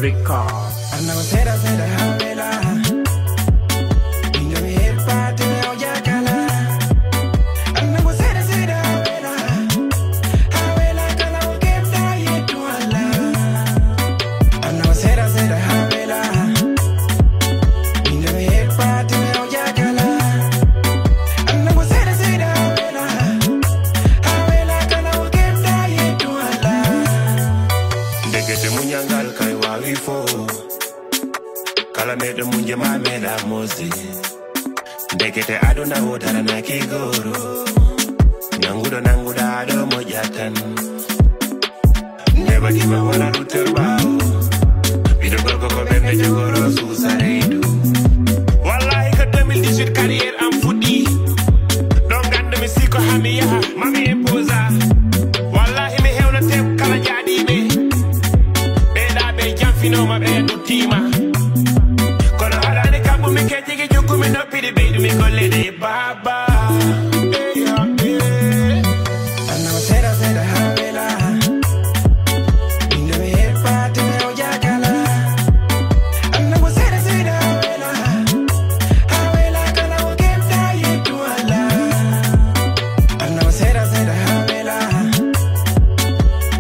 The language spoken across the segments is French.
Record. And I said Havela. In the head party, oh Yakala. And I said Havela. Havela, can I get that to Allah? And I said Havela. In the head party, oh Yakala. And I said Havela. Havela, can I get that to Allah? They get the munyangal kaiwa before. Kala mede munje ma meda mozi ndekete adona wotara na kigoro nanguda ado mojatan never give a wala ruterba bido gogo bembe jogoro susareidu wallahi ka 2018 carrière am fudi don gande mi siko hamiya mami imposa wallahi mi hewna tem kala jaadibe be be jamfino ma be dutima. Me no pity baby, me go lady baba. And I said Havela. In the head party, oh Yakala. And I said Havela. Havela, can I get that to Allah? And I said Havela.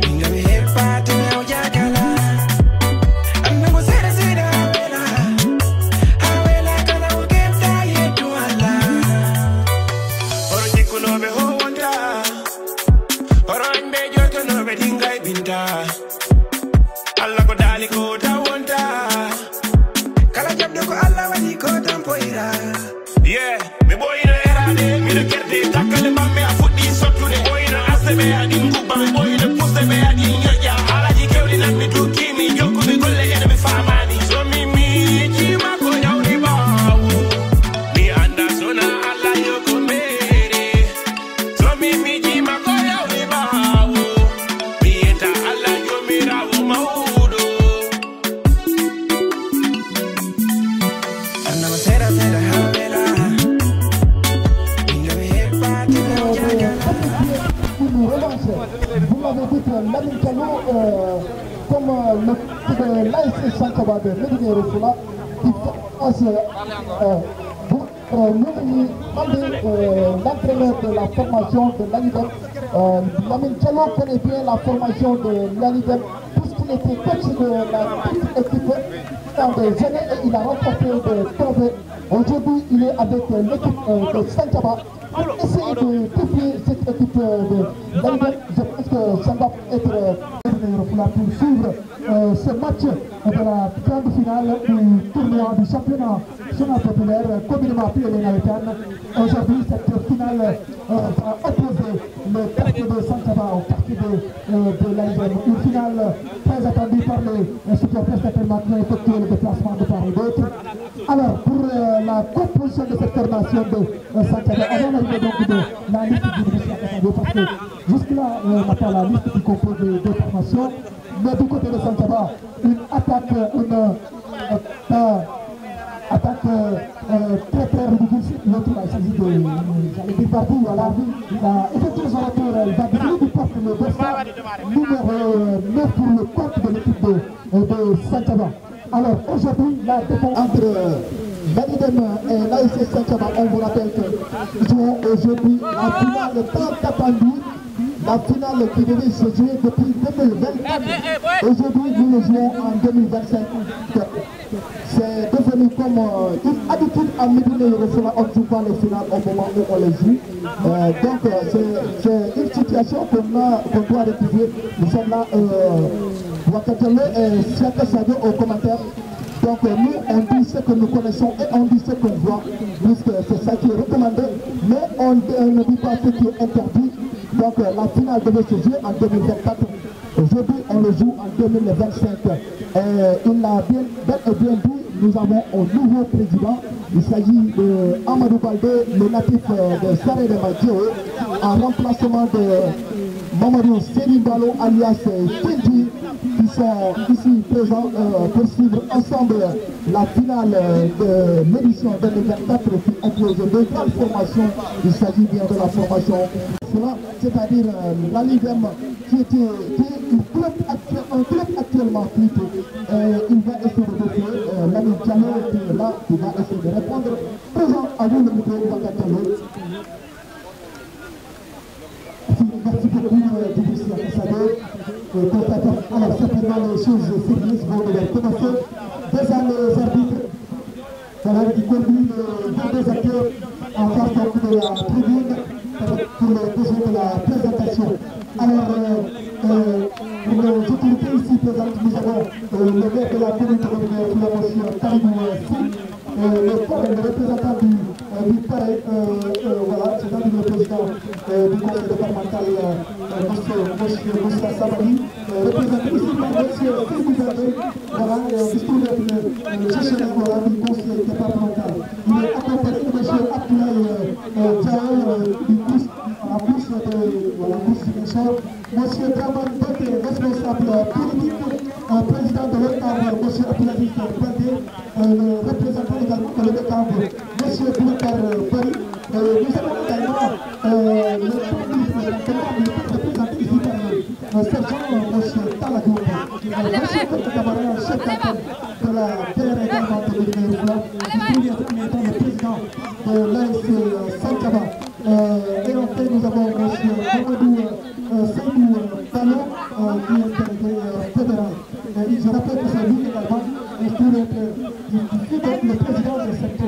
In the head party, oh Yakala. And I said Havela. Allah ko dali ko tawonta kala jabdo ko Allah wadi ko tampoira yeah me boyno erade mi do kerde takale mamme a fuddi sottude boyno asbe adi ngubba boyno pusbe adi nyoja alaji kewli nan mi duki mi jokku mi golle ene mi famani so mi jima ko yawni bawo mi anda sona Allah yo ko mere so mi jima ko yawni bawo mi enta Allah yo mi rawo mawo. Vous l'avez dit, Lamine Diallo, comme le petit de l'ASC Santhiaba de Médina Yoro qui fait l'entraîneur de la formation de l'ANIDEM. Lamine Diallo connaît bien la formation de l'ANIDEM puisqu'il était coach de la petite équipe dans des années et il a remporté des trophées. Aujourd'hui, il est avec l'équipe de Santhiaba. Pour essayer de défier cette équipe de l'ANIDEM, je pense que ça va être pour suivre ce match de la grande finale du tournoi du championnat national populaire communément appelé les Naïtanes. Aujourd'hui, cette finale va opposer le quartier de Santhiaba au quartier de l'ANIDEM. Une finale très attendue par les supporters certainement qui ont effectué le déplacement de part et d'autre. Alors, pour la composition de cette formation de Santhiaba, avant d'arriver donc de la liste du ministère parce que jusque-là, on n'a pas la liste qui compose les deux formations. Mais du côté de Santhiaba, une attaque, très très difficile. L'autre a saisi de, j'allais dire partout, à la vie. Il a effectué son retour, il va devenir du porte le dossard numéro 9 pour le compte de l'équipe de Santhiaba. Alors aujourd'hui, la défense entre l'ANIDEM et l'ASC Santhiaba, on vous rappelle que jouons aujourd'hui la finale tant attendue. La finale qui devait se jouer depuis 2024. Aujourd'hui, nous le jouons en 2025. C'est devenu comme une habitude à Médina Yoro Fula. On ne joue pas les finales au moment où on les joue. Donc, c'est une situation qu'on doit rectifier. Nous sommes là, Wakatele et Siaka Sadio au commentaire. Donc nous, on dit ce que nous connaissons et on dit ce qu'on voit, puisque c'est ça qui est recommandé, mais on ne dit pas ce qui est interdit. Donc la finale devait se jouer en 2024. Aujourd'hui, on le joue en 2025. Il l'a bel et bien dit, nous avons un nouveau président. Il s'agit de Amadou Baldé, le natif de Saré de Madjo, en remplacement de Mamadou Sédibalo alias Tinti, qui sont ici présents pour suivre ensemble la finale de l'édition 2024 qui oppose deux grandes formations. Il s'agit bien de la formation, c'est-à-dire l'ANIDEM qui un club actuellement plutôt. Il va essayer de défier l'ami Diallo qui est là, qui va essayer de répondre. Présent à vous le micro, Banga Diallo. Merci beaucoup, Djibril Ambassadeur. Alors, certainement, les choses sérieuses vont devoir commencer. Déjà, les arbitres, voilà, qui conduisent les deux acteurs en face donc de la tribune pour les besoins de la présentation. Alors, pour les autorités ici présentes, nous avons le maire de la commune de M. Karimou Sy, le représentant du parrain, voilà, c'est-à-dire le président du conseil départemental, M. Moussa Samari, représenté ici par M. Seydou Berdé, voilà, distribué le gestionnaire du conseil départemental. Il est accompagné de M. Abdoulaye Diaye du COUS, en plus de la Constitution, M. Draman Bate, responsable politique, président de l'OCAV, M. Abdoulaye Bate, le représentant également de l'OCAV, M. Boubacar Bari. Nous avons également le représenté ici par le sergent M. Talagoum, M. Camarade, chef d'antenne de la terre également de l'Union, qui est le président de l'AS Santaba. Et enfin, nous avons M. Mamadou Seydou Ballon, qui est délégué fédéral. Je rappelle que c'est lui également le président de cette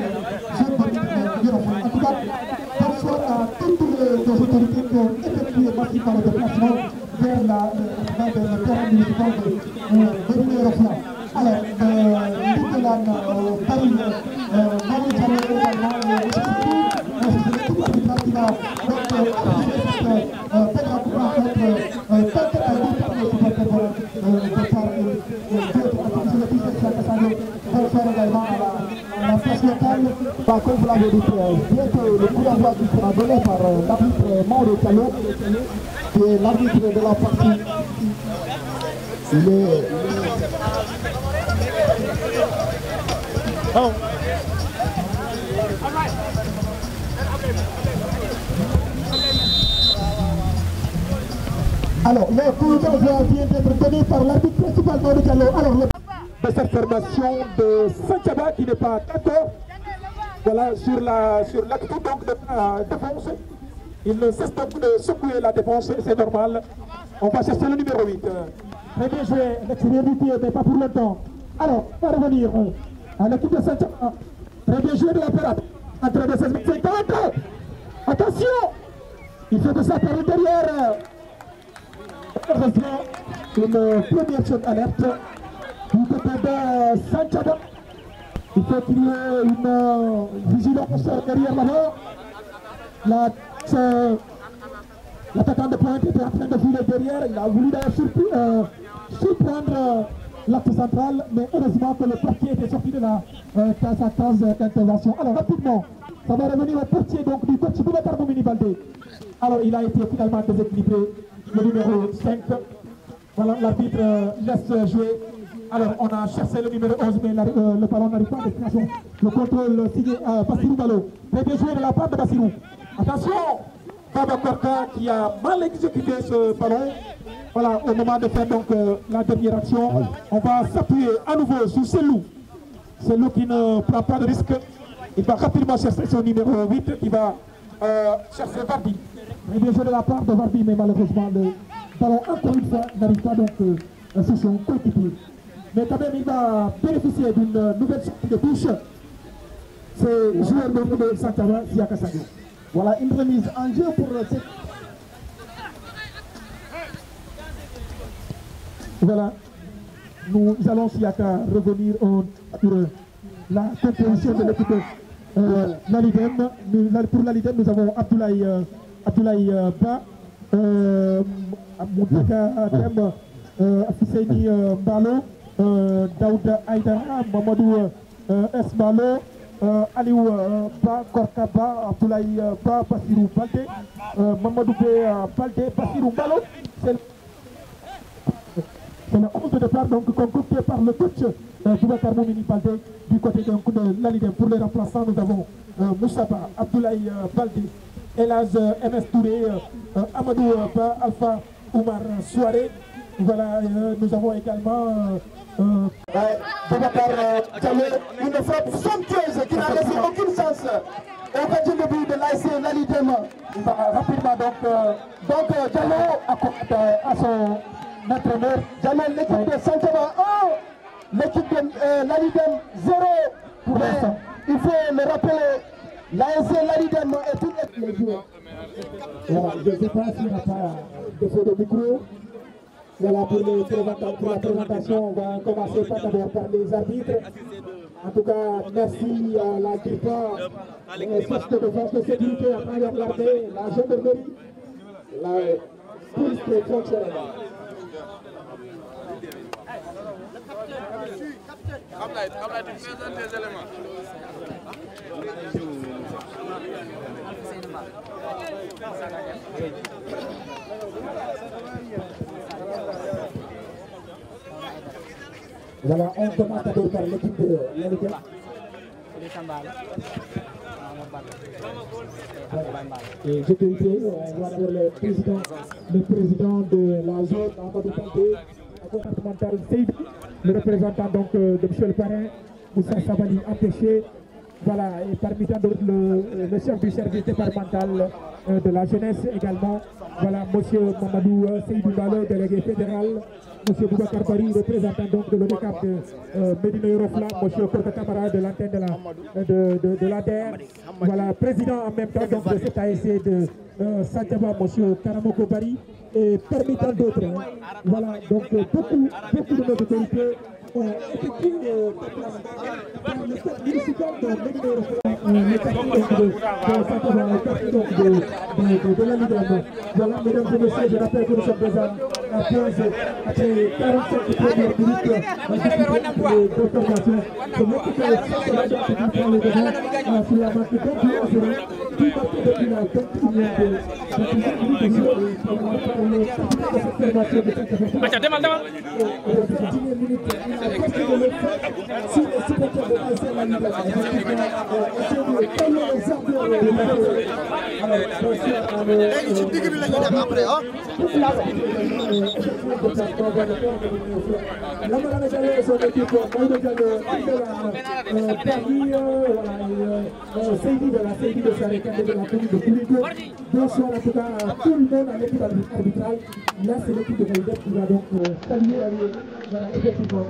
jeune bonne. En tout cas, bonsoir à toutes les autorités qui ont effectué massivement le déplacement vers le terrain municipal de Ménérofla. Alors, Nicolas Paris, Marie Diallo également, qui va comme vous l'avez dit, bien que le coup d'envoi qui sera donné par l'arbitre Mauro Diallo, qui est l'arbitre de la partie, il est... Oh. Alors, le coup d'envoi vient d'être donné par l'arbitre principal Mauro Diallo. Alors, de cette formation de Santaba qui n'est pas d'accord, voilà, sur l'acte donc de la défense. Il ne cesse donc de secouer la défense, c'est normal. On va chercher le numéro 8. Très bien joué, l'extérieur du tir, mais pas pour longtemps. Alors, on va revenir à l'équipe de Santaba. Très bien joué de la parade. Entrée de 16 minutes 50. Attention, il fait de ça par le derrière. Heureusement, une première chose alerte du côté de Santaba. Il faut qu'il y ait une vigilance derrière là-bas. L'attaquant de pointe était en train de filer derrière. Il a voulu d'ailleurs surprendre l'acte central, mais heureusement que le portier était sorti de sa case d'intervention. Alors rapidement, ça va revenir au portier donc du coach Boubacar Moumini Baldé. Alors il a été finalement déséquilibré, le numéro 5. Voilà, l'arbitre laisse jouer. Alors on a cherché le numéro 11, mais le ballon n'arrive pas à destination. Le contrôle signé Bassirou Balo. Très bien joué de la part de Bassirou. Attention, Baba Korka qui a mal exécuté ce ballon. Voilà, au moment de faire donc la dernière action, on va s'appuyer à nouveau sur Selou. Selou qui ne prend pas de risque. Il va rapidement chercher son numéro 8 qui va chercher Vardy. Très bien joué de la part de Vardy, mais malheureusement le ballon encore une fois n'arrive pas donc sur son coéquipier. Mais quand même il va bénéficier d'une nouvelle sortie de touche. C'est joueur de Santaba, Siaka Sadio. Voilà une remise en jeu pour cette... Voilà, nous allons Siaka revenir sur la composition de l'équipe Lalidem. Pour Lalidem, nous avons Abdoulaye Ba, Moutaka Adem, Afisseini Mbalo, Daouda Aïdara, Mamadou Esmalo, Aliou Ba, Korka Ba, Abdoulaye Ba, Bassirou Baldé, Mamadou Baldé, Bassirou Mbalo. C'est le 11 de départ donc concocté par le coach Boubacar Moumini Baldé du côté de Lalidem. Pour les remplaçants, nous avons Moussaba, Abdoulaye Baldé, Elaz MS Touré, Amadou Ba, Alpha Oumar Souare, Voilà, nous avons également Boubacar Diallo, une frappe somptueuse qui n'a laissé aucune chance au gardien de but de l'ASC Lalidem. Rapidement donc Diallo à son entraîneur. Diallo, l'équipe de Santaba 1, l'équipe de Lalidem 0 pour l'instant. Il faut le rappeler, l'ASC Lalidem est toute les joueurs. Voilà, je ne sais pas s'il n'y a pas de feu de micro. Voilà pour la présentation, on va commencer d'abord par les arbitres. En tout cas, merci à la DIPA, les forces de défense de sécurité à travers l'armée, la gendarmerie, la police des frontières. Voilà, on commence d'abord par l'équipe de l'Alliance. Et je te dis, on va voir le président de la zone en mode santé comportementale Seydou, le représentant donc de M. le parrain, Moussa Sabali, empêché. Voilà, et parmi tant d'autres, le chef du service départemental de la jeunesse également. Voilà, M. Mamadou Seydou Balo, délégué fédéral. M. Boubacar Bari, représentant donc de l'ODECAP de Médina Yorofla. M. Korka Kamara de l'antenne de l'ADER. Voilà, président en même temps donc, de cet ASC de Santaba, M. Karamoko Bari. Et parmi tant d'autres, voilà, donc beaucoup de nos autorités ont effectué le stade municipal de Médina Yorofla. Le de la Ligue. Voilà, mesdames et messieurs, je rappelle que nous sommes déjà à pause après 45 premières minutes de formation. C'est notre qui prend le devant sur la marque d'ambiance qui marque depuis la 21e bonsoir en tout cas à tout le monde à l'équipe arbitrale. Là c'est l'équipe de Validep qui va donc saluer voilà, effectivement.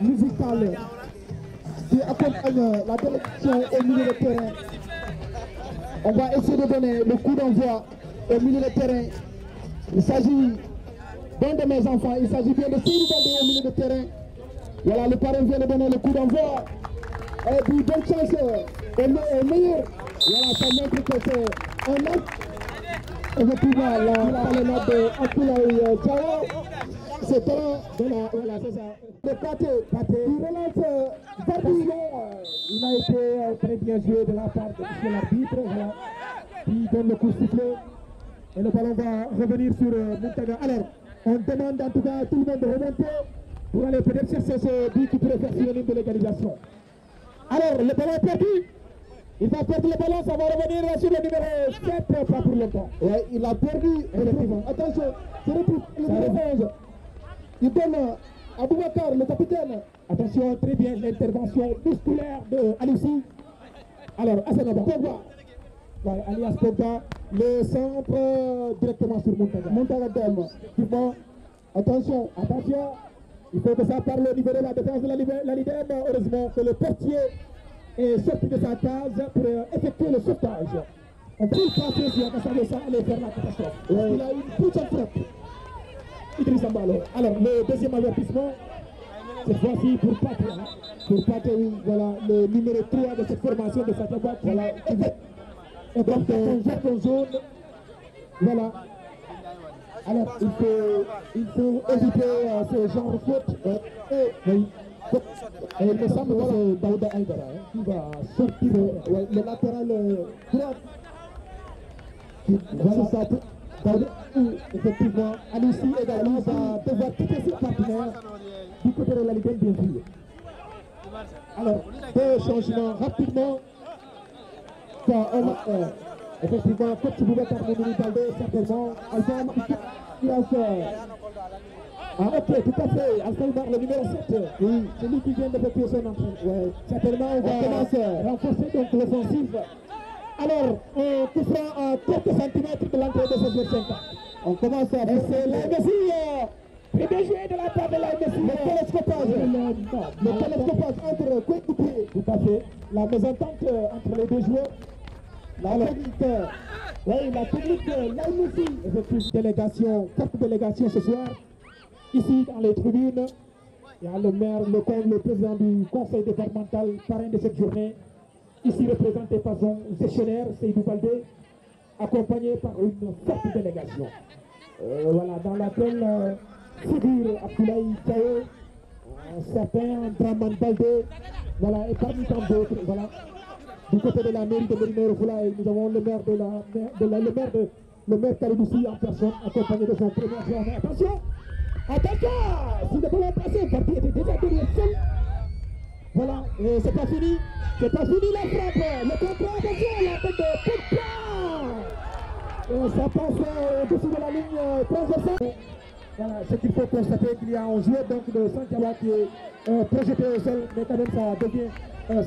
musical qui accompagne la délégation au milieu de terrain. On va essayer de donner le coup d'envoi au milieu de terrain. Il s'agit d'un de mes enfants, il s'agit bien de Seydou Baldé au milieu de terrain. Voilà, le parrain vient de donner le coup d'envoi. Et puis bonne chance au meilleur. Voilà, ça montre que c'est un homme. Effectivement, la talonnade de Abdoulaye Diallo. C'est talent, voilà, c'est ça. Le Pathé, il relance Barbie. Il a été très bien joué de la part de M. l'arbitre, voilà, qui donne le coup sifflé. Et le ballon va revenir sur Moutaga. Alors, on demande en tout cas à tout le monde de remonter pour aller peut-être chercher ce but qui pourrait faire synonyme de l'égalisation. Alors, le ballon est perdu. Il va perdre le ballon, ça va revenir sur le numéro 7, pas pour longtemps. Ouais, il a perdu. Attention, c'est le numéro 11. Il donne à Boubacar, le capitaine. Attention, très bien, l'intervention musculaire de Alissi. Alors, Asenaba, Pogba. Voilà, alias Pogba, le centre directement sur Montaga. Montaga Dem. Effectivement, attention, attention. Il faut que ça parle au niveau de la défense de la Lidem. Heureusement que le portier est sorti de sa case pour effectuer le sauvetage. On peut passer sur la casse de ça, aller faire la catastrophe. Il a une puissante frappe. Idrissa Mbalo. Alors, le deuxième avertissement, cette fois-ci pour Pathé. Pour Pathé, voilà, le numéro 3 de cette formation de Satabat. Voilà, et donc, un jargon jaune. Voilà. Alors, il faut éviter ce genre de faute. Oui. Et il me semble que c'est Daouda Aïdara qui va sortir le latéral droit. Voilà ça. Effectivement, Alissi également va devoir quitter ses partenaires du côté de la Ligue, bien sûr. Alors, deux changements rapidement. Effectivement, comme tu pouvais terminer Baldé, certainement, Alpha ah ok, tout à fait, Alpha le numéro 7, oui, c'est lui qui vient d'effectuer son entrée. Ouais. Certainement, on va renforcer donc l'offensive. Alors, on touchera à quelques centimètres de l'entrée de ce 25 ans. On commence à... Et c'est la Messi, premier joué de la part de la Messi. Le télescopage entre coéquipiers. Tout à fait. La mésentente entre les deux joueurs. La technique de la Messi. Effective délégation, forte délégation ce soir. Ici, dans les tribunes, il y a le maire, le président du conseil départemental, parrain de cette journée. Ici représenté par son gestionnaire, Seydou Baldé, accompagné par une forte délégation. Voilà, dans laquelle figure Abdoulaye Tchaye, un certain Draman Baldé, voilà, et parmi tant d'autres, voilà. Du côté de la mairie de Médina Yoro, nous avons le maire Kaliboussi en personne, accompagné de son premier adjoint. Attention! Attention! Si le ballon passé, le parti était déjà derrière seul. Voilà, et c'est pas fini. C'est pas fini la frappe. Le contrôle, attention, la tête de Pogba. Ça passe au-dessus de la ligne transversale. Voilà, ce qu'il faut constater qu'il y a un joueur donc de Santiago qui est projeté au sol, mais quand même ça devient,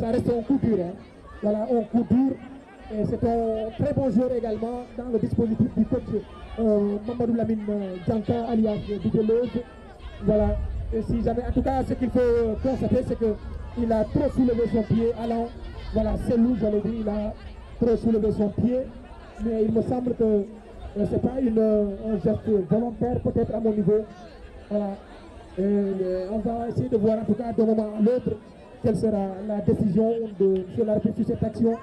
ça reste un coup dur. Hein. Voilà, un coup dur. Et c'est un très bon joueur également dans le dispositif du coach Mamadou Lamine Djanka alias Dideleuze. Voilà, et si jamais, en tout cas, ce qu'il faut constater, c'est qu'il a trop soulevé son pied allant. Voilà, c'est lui, j'allais dire, il a trop soulevé son pied. Mais il me semble que ce n'est pas un geste volontaire, peut-être à mon niveau. Voilà. Et on va essayer de voir en tout cas d'un moment à l'autre quelle sera la décision de M. l'arbitre sur cette action.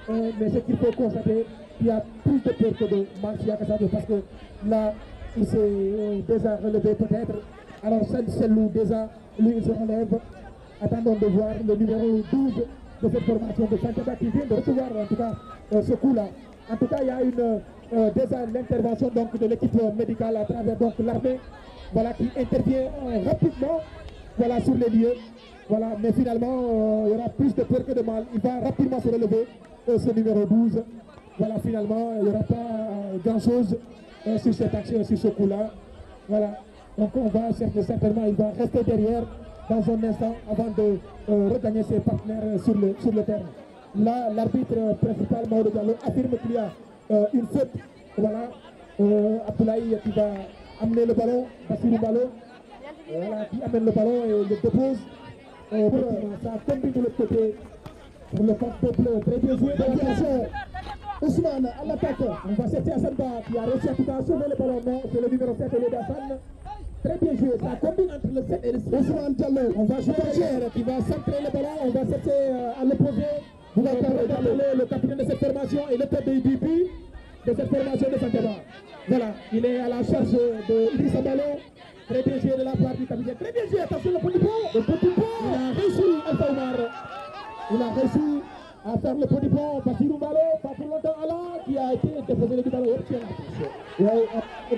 Mais ce qu'il faut constater, il y a plus de peur que de Marcia Kassado parce que là, il s'est déjà relevé peut-être. Alors c'est lui déjà, lui il se relève. Attendons de voir le numéro 12 de cette formation de Santiago qui vient de recevoir en tout cas ce coup-là. En tout cas, il y a déjà l'intervention de l'équipe médicale à travers l'armée, voilà, qui intervient rapidement, voilà, sur les lieux. Voilà, mais finalement, il y aura plus de peur que de mal. Il va rapidement se relever, ce numéro 12. Voilà, finalement, il n'y aura pas grand-chose sur cette action, sur ce coup-là. Voilà, donc on va certainement, il va rester derrière dans un instant avant de regagner ses partenaires sur le terrain. Là, l'arbitre principal, Maodo Diallo, affirme qu'il y a une faute. Voilà, Abdoulaye qui va amener le ballon, Bassirou Balo, voilà, qui amène le ballon et le dépose. Ça combine de l'autre côté pour le camp peuple. Très bien joué. Ousmane à l'attaque. On va chercher Hassan Ba qui a réussi à tout à sauver le ballon. Non, c'est le numéro 7 de Hassan. Très bien joué. Ça combine entre le 7 et le 6. Ousmane Diallo. On va jouer derrière qui va centrer le ballon. On va chercher à l'opposé. Vous allez regarder le capitaine de cette formation et le tête de IBP de cette formation de Santiago. Voilà, il est à la charge de Idrissa Mbalo. Très bien joué de la part du capitaine. Très bien joué, attention le petit pont. Le petit pont. Il a réussi, Alpha Omar. Il a réussi à faire le petit pont. Bassirou Mbalo, pas pour longtemps Allah, qui a été déposé du ballon. Alors, il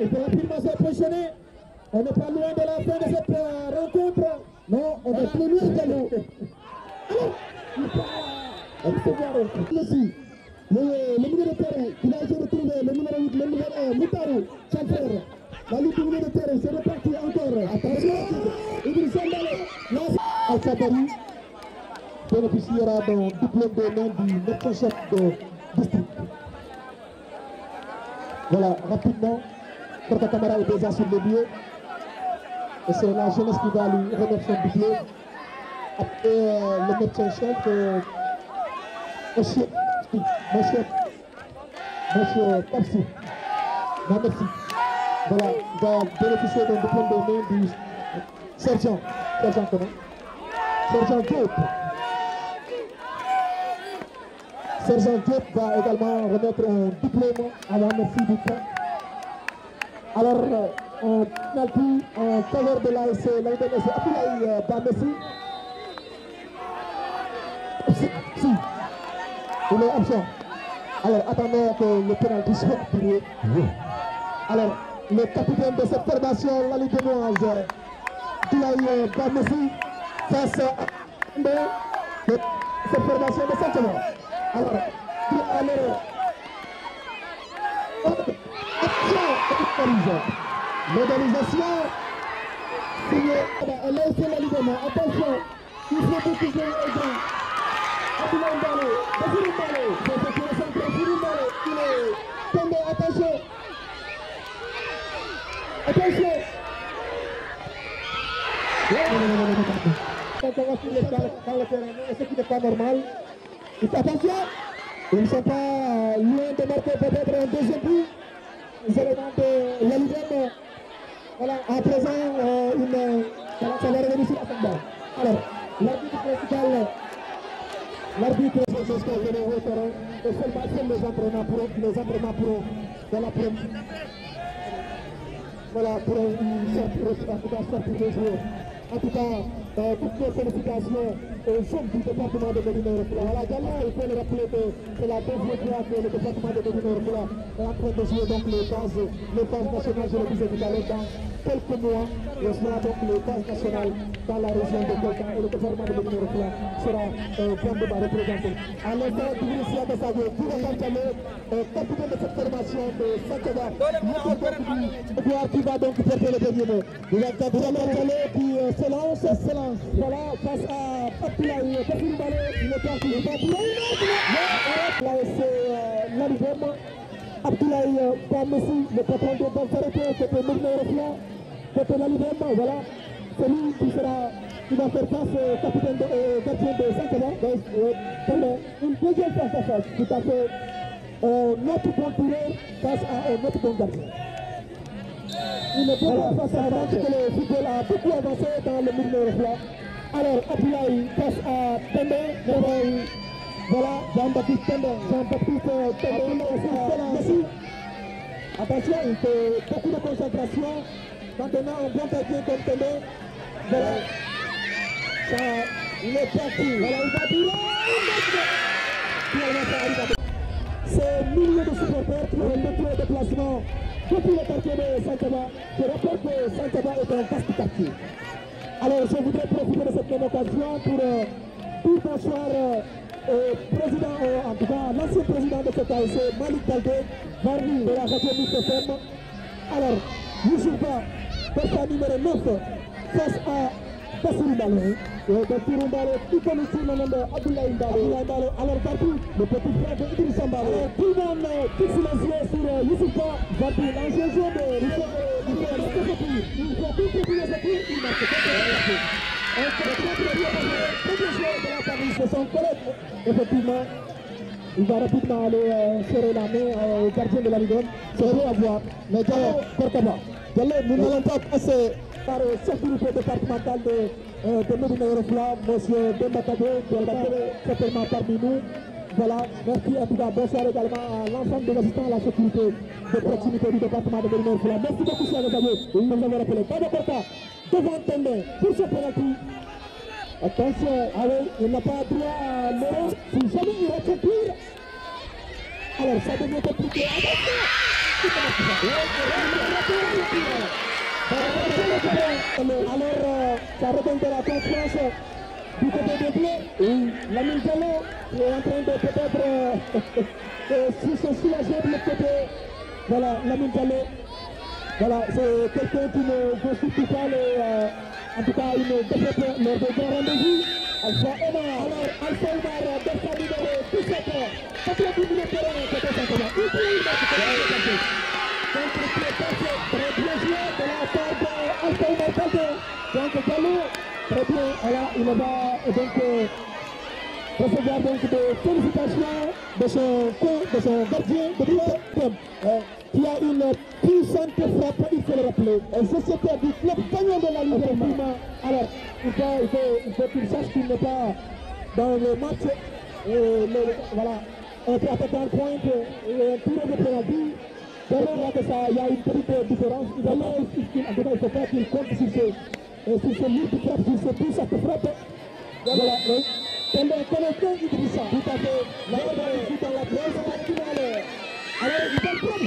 faut rapidement se positionner. On n'est pas loin de la fin de cette rencontre. Non, on est plus loin de nous. Messi, le milieu de terrain, il a été retrouvé, le numéro 8, le numéro 1, Moutarou, Chanfer. La lutte du milieu de terrain, c'est reparti encore. Attention, Idrissa Mbale, Al-Sabari bénéficiera d'un diplôme de main du médecin-chef de district. Voilà, rapidement, Korka Kamara est déjà sur le lieu. Et c'est la jeunesse qui va lui remettre son diplôme. Après le médecin-chef, monsieur Papsi, non merci. Voilà, il va bénéficier d'un diplôme de main du sergent comment? Sergent Diop. Sergent Diop va également remettre un diplôme à la merci du camp. Alors, on penalty en faveur de l'ASC, Abdoulaye Bamessi. Si, il est absent. Alors, attendons que le penalty soit tiré. Alors, le capitaine de cette formation, la Ligue Noise, Abdoulaye Bamessi, face à cette formation de Saint-Germain. Alors, l'organisation signée à l'ASC La Ligue. Attention, il faut beaucoup de gens. Abdoulaye Mbale, Bassirou Mbale, c'est le centre, Bassirou Mbale, il est tombé, attention. Attention. Quand on va finir dans le terrain, ce qui n'est pas normal. Attention, ils ne sont pas loin de marquer peut-être un deuxième but. Les éléments de la Ligue. Voilà, à présent, ça va revenir sur la combat. Alors, l'arbitre principal, l'arbitre jusqu'à venir au terrain, et seulement les entraînements pro de la première. Voilà, pour une sortie de joueurs. En tout cas, toutes les félicitations aux jeunes du département de Médina Yoro. Voilà, également, il faut le rappeler que c'est la deuxième fois que le département de Médina Yoro est en train de jouer donc les phases nationales, je le disais tout à l'heure, dans quelques mois, il sera donc les phases nationales dans la région de Kolda et le département de Médina Yoro sera grandement représenté. À l'instant, Idrissa Mbale, pour Kantale, capitaine de cette formation de Santaba, qui va donc porter le dernier mot. Il va Kantale, puis se lance, voilà, face à Abdoulaye Mbale, il est parti, là c'est l'Alibem, Abdoulaye Bamessi, le patron de Banfarete, c'était Médina Yoro, c'était l'Alibem, voilà, c'est lui qui va faire face au capitaine gardien de Saint-Germain, une deuxième face à face, tout à fait notre concurrent face à un autre bon gardien. Il ne peut pas face à un match que le football a beaucoup avancé dans le Médina Yoro. Alors, Abdoulaye face à Tembe, voilà, Jean-Baptiste Tembe, merci. Attention, il faut beaucoup de concentration. Maintenant, un bon gardien comme Tembe, voilà, ça, il est parti, voilà, il va tirer. C'est milliers de supporters qui ont effectué le déplacement depuis le quartier de Santaba. Je rappelle que Santaba est un vaste quartier. Alors, je voudrais profiter de cette même occasion pour bonsoir au président, en tout cas l'ancien président de cette ASC, Malik Baldé, Varni de la radio Mix FM. Alors, Youssoufa, personne numéro 9, face à Bassirou Mbale. Bassirou Mbale, qui connaît sur le nom d'Abdoulaye Mbale. Alors, partout, le petit frère de Idrissa Mbale. Tout le monde fixe les yeux sur Youssoufa, Varni, l'ancien joueur de il faut tout préparer ce coup, il marque de son collègue. Effectivement, il va rapidement aller serrer la main au gardien de la Ligue 1. C'est beau à voir. Mais Diallo, nous n'allons pas passer par le sécurité départementale de Médina Yoro, M. Dembakade, qui est certainement parmi nous. Voilà, merci en tout cas, bonsoir également à l'ensemble des assistants à la sécurité de proximité du département de Médina Yoro. Merci beaucoup, chers amis. Nous nous avons rappelé. Baba Korka, devant Tembe, pour ce penalty. Attention, ah oui, il n'a pas droit à l'euro. Si jamais il rate pire, alors ça devient compliqué. Alors, ça redonne de la confiance du côté des Bleus. Oui, Lamine Diallo qui est en train de peut-être se soulager de l'autre côté. Voilà, Lamine Diallo. Voilà, c'est quelqu'un qui ne veut surtout pas en tout cas une défaite lors de grands rendez-vous. Alpha Omar, alors Alpha Omar, Delta numéro 17, 90 minutes de terrain, c'était simplement. Il peut y mettre contre-pied passé, très bien joué de la part d'Alpha Omar Balde. Donc Diallo, très bien, voilà, il va donc recevoir donc des félicitations de son gardien de but, qui a une puissante frappe, il faut le rappeler. Un sociétaire du club gagnant de la Ligue. Alors, il faut qu'il sache qu'il n'est pas dans le match. Voilà, un peu attaquant pointe et un tir de penalty. Derrière que ça, il y a une petite différence. En tout cas, il faut faire qu'il compte sur ce lit de frappe, sur ce puissante frappe. Voilà, oui. Comme un Idrissa, tout à fait. Là, on va ici dans la première finale. Alors, il va prendre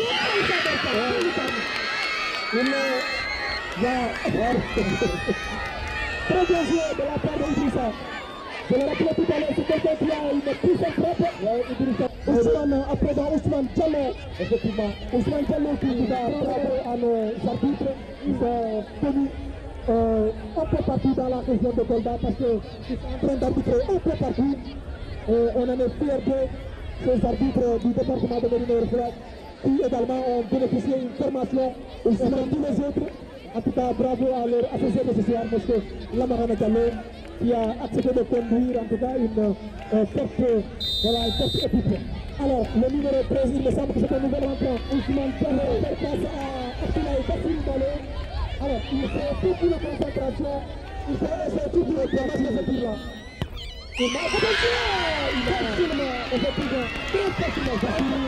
très bien joué de la part d'Idrissa. Je le rappelais tout à l'heure, c'est quelqu'un qui a une puissante frappe. Ousmane, à présent, Ousmane Diallo, effectivement. Ousmane Diallo qui va frapper à nos arbitres. Ils sont tenus un peu partout dans la région de Kolda parce qu'ils sont en train d'arbitrer un peu partout. On en est fiers de ces arbitres du département de Médina qui également ont bénéficié d'une formation aussi comme tous les autres. En tout cas, bravo à leur associé de ce soir, M. Lamarana Diallo, qui a accepté de conduire en tout cas une forte équipe. Alors, le numéro 13, il me semble que c'est un nouvel entrant. Ousmane Diallo fait face à Abdoulaye Bassirou Balo. Alors, il fait toute une concentration, il fait toute une progression de ce tour-là. Il a facilement, effectivement, très facilement,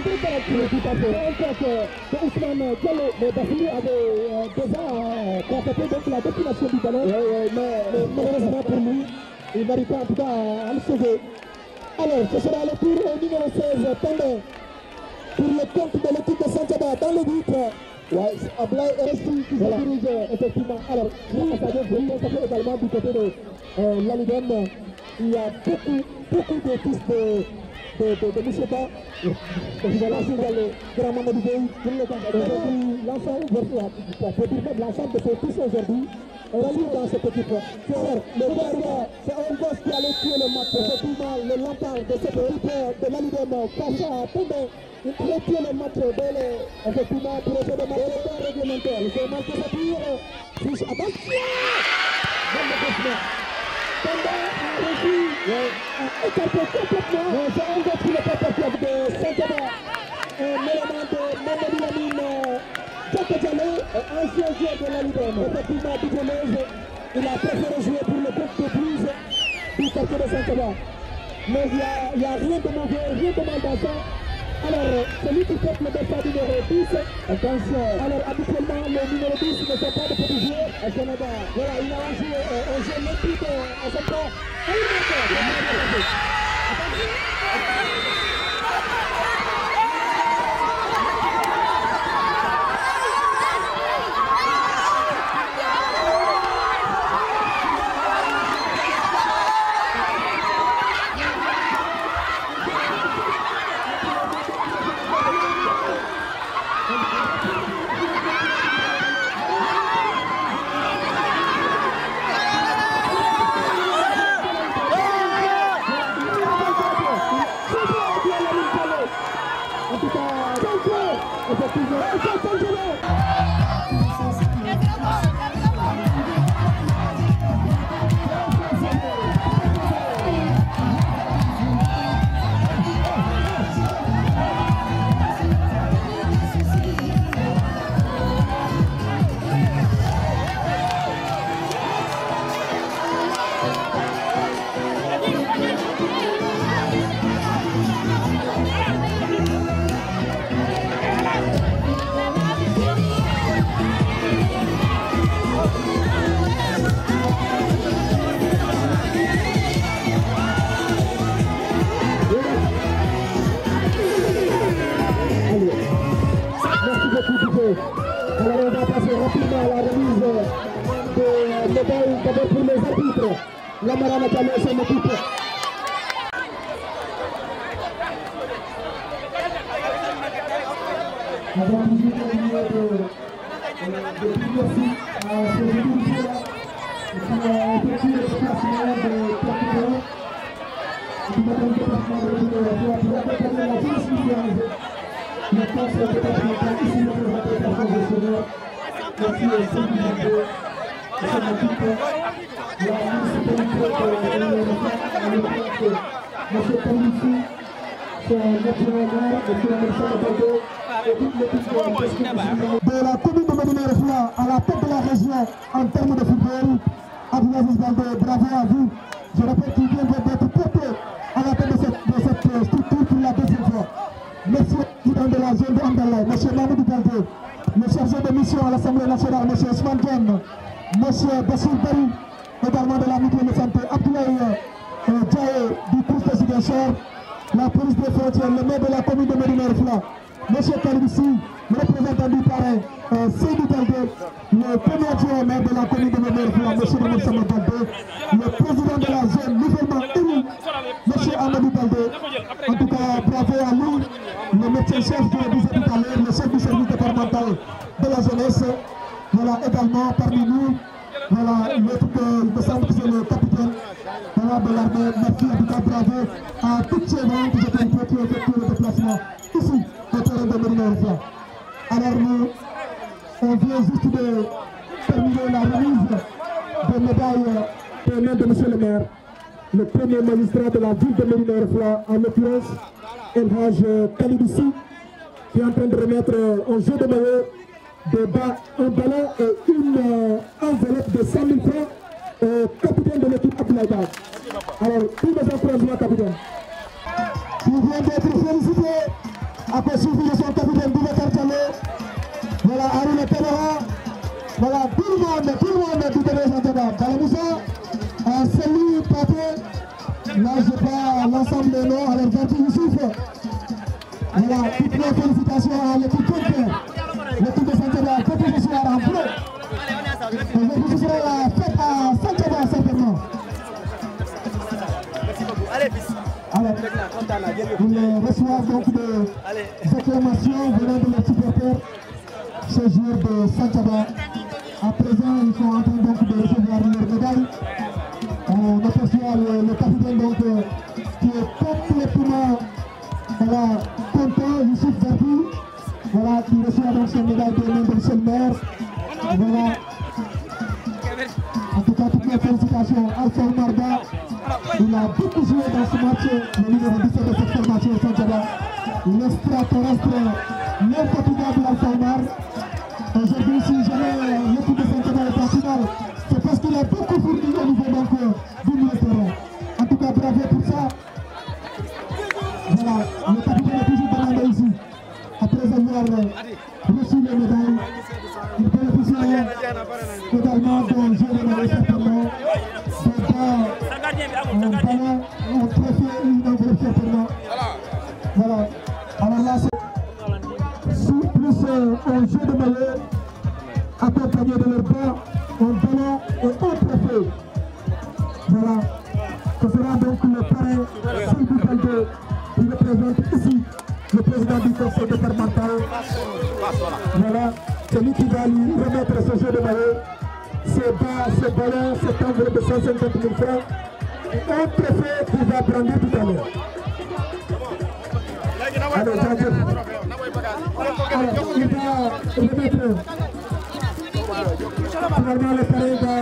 tout à fait. Encore que Ousmane Diallo, mais Bassirou avait déjà constaté donc la destination du ballon, mais malheureusement pour lui, il n'arrive pas en tout cas à le sauver. Alors, ce sera le tour au numéro 16, Tandé, pour le compte de l'équipe de Santhiaba dans le but. Ouais, Ablaye RSI qui se dirige effectivement. Alors, vous savez, vous constatez également du côté de l'Alidem, il y a beaucoup de fils de Moucheta. Il va lancer dans le grand moment du pays. L'ensemble de ces fils aujourd'hui reste dans cette équipe. C'est un gosse qui allait tuer le match. Effectivement, le lampard de cette équipe de l'Alidem face à Tondé. Il peut tuer le match effectivement pour essayer de marquer le temps réglementaire. Il faut marquer sa tire. Attention! Bonne défense. Tondé a réussi à écarter complètement. C'est un gars qui n'est pas parti avec Santhiaba. Un élément de Mamadou Lamine Djaka Diallo, ancien joueur de l'Alidem. Effectivement, Didier, il a préféré jouer pour le groupe de Bruges du quartier de Santhiaba. Mais il n'y a rien de mauvais, rien de mal dans ça. Alors, celui qui porte le dessin numéro 10, attention, alors habituellement le numéro 10 ne sont pas de petits joueurs au Canada. Voilà, il a joué un jeu limpide à ce temps. Alors on va passer rapidement à la remise de médailles d'abord pour les arbitres. Lamarana Diallo et son équipe. avant toujours terminé de merci à ces équipes-là qui ont effectué le déplacement de Portugal. Et qui m'ont donné le déplacement de accompagner la justice. La force départementale ici représentée par son gestionnaire. Merci aux équipes de son équipe. La municipalité de M. Palissi, son entraîneur, M. Alexandre Bordeaux, et toute l'équipe de la commune de Médina-Refla à la tête de la région en termes de football. Abdelaziz Baldé, bravo à vous. Je répète qu'il vient d'être porté à la tête de cette structure pour la deuxième fois. Monsieur le président de la zone de Andalay, M. Mamadou Baldé, le chargé de mission à l'Assemblée nationale, M. Ousmane Dione, M. Bassir Bari, également de la mutuelle de santé, Abdoulaye Diaye du cours de Ziguinchor, la police des frontières, le maire de la commune de Médina-Refla, M. Kalibissi, le représentant du parrain, Seydou Baldé, le premier adjoint au maire de la commune de Médina-Refla, M. Mohamed Sama Baldé, le président de la zone nouvellement élu, M. Amadou Baldé. En tout cas, bravo à lui, le médecin-chef, je le disais tout à l'heure, le chef du service départemental de la jeunesse. Voilà, également parmi nous, voilà, me semble que c'est le capitaine voilà, de l'armée. Merci, en tout cas, bravo à toutes ces gens qui ont effectué le déplacement ici, au terrain de Médina-Refla. Alors, nous, on vient juste de terminer la remise des médailles des mains de M. le maire, le premier magistrat de la ville de Médina-Refla, en l'occurrence, El Hadj Kalibissi, qui est en train de remettre en jeu de maillot un ballon et une enveloppe de 100 000 francs au capitaine de l'équipe Abdoulaye Ba. Alors, tous les encouragements, capitaine. Il vient d'être félicité après suivi de son capitaine Boubacar Diallo. Voilà, Aruna Pedora. Voilà, tout le monde est tout à l'heure. Balamoussa, Céline Paté. Là, je prends l'ensemble des noms. Alors, Gentil Youssouf. Voilà, toutes les félicitations à l'équipe Conquer. L'équipe de Santiago, côté de soir en bleu. Aujourd'hui, ce sera la fête à Santiago, certainement. Merci beaucoup. Allez, bis. Alors, ils reçoivent donc des acclamations venant de leurs supporters, ces joueurs de Santiago. À présent, ils sont en train donc de recevoir leur médaille. On aperçoit le capitaine donc, qui est complètement content, Youssouf Zafi. Voilà, qui reçoit donc son médaille de main de M. le maire. Voilà. En tout cas, toutes les félicitations à Alpha Marda. Il a beaucoup joué dans ce match, le numéro 17 de cette formation Santiago. L'extraterrestre, l'infatigable Alpha Omar. Aujourd'hui, si jamais l'équipe de Santiago est en finale, c'est parce qu'il a beaucoup fourni au niveau donc, du milieu de terrain. En tout cas, bravo pour ça. Voilà, le capitaine est toujours demandé ici. Après avoir reçu les médailles, il bénéficie également d'un jeu de médailles certainement, d'un ballon, un trophée et une enveloppe certainement. Voilà. Alors là, c'est plus un jeu de maillot accompagné de leur bas, un ballon et un trophée. Voilà. Ce sera donc le parrain Seydou Baldé qui représente ici le président du conseil départemental. Voilà, c'est lui qui va lui remettre ce jeu de maillot, ces bas, ces ballons, cet enveloppe de 150 000 francs et un trophée qu'il va brandir tout à l'heure. Alors, il va remettre, finalement le parrain va